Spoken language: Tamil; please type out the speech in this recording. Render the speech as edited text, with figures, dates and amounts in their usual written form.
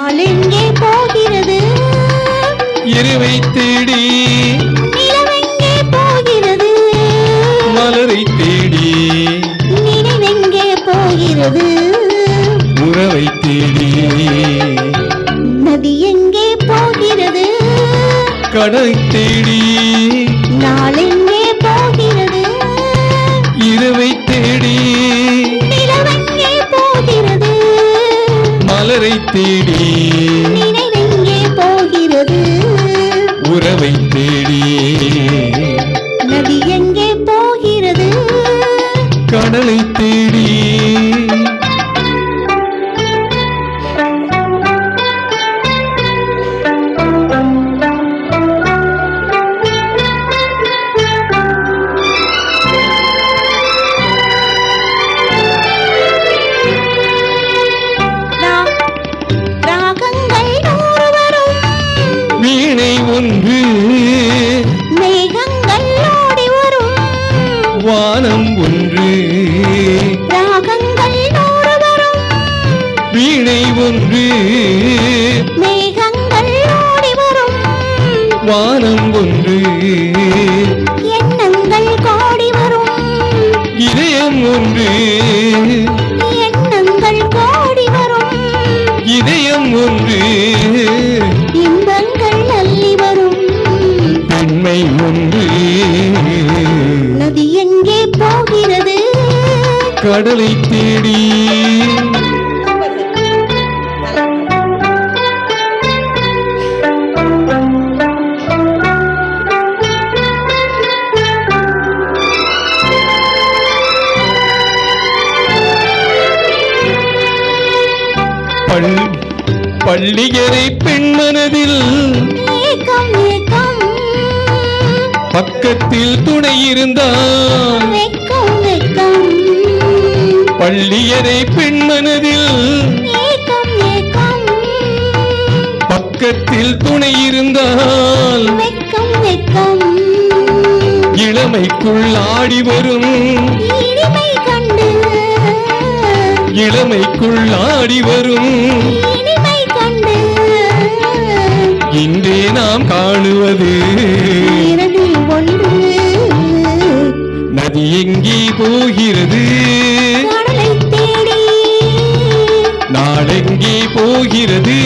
நாளெங்கே போகிறது இரவை தேடி நிலவெங்கே போகிறது மலரை தேடி நினைவெங்கே போகிறது உறவை தேடி நதி எங்கே போகிறது கடலை தேடி நாளெங்கே போகிறது இரவை தேடி நிலவெங்கே போகிறது மலரை தேடி நினைவெங்கே போகிறது உறவை தேடி நதி எங்கே போகிறது கடலை தேடி ராகங்கள் நூறு வரும் வீணை ஒன்று மேகங்கள் ஓடி வரும் வானம் ஒன்று ராகங்கள் நூறு வரும் வீணை ஒன்று மேகங்கள் ஓடி வரும் வானம் ஒன்று எண்ணங்கள் கோடி வரும் இதயம் ஒன்று எண்ணங்கள் கோடி வரும் இதயம் ஒன்று இன்பங்கள் அள்ளி வரும் பெண்மை ஒன்று நதி எங்கே போகிறது கடலை தேடி பள்ளியறை பெண்மனதில் ஏக்கம் ஏக்கம் பக்கத்தில் துணை இருந்தால் வெக்கம் வெக்கம் பள்ளியறை பெண்மனதில் ஏக்கம் ஏக்கம் பக்கத்தில் துணை இருந்தால் வெக்கம் வெக்கம் இளமைக்குள் ஆடி வரும் இனிமை கண்டு இளமைக்குள் ஆடி வரும் இனிமை கண்டு இன்றே நாம் காணுவது இரண்டில் ஒன்று நதி எங்கே போகிறது கடலை தேடி நாளெங்கே போகிறது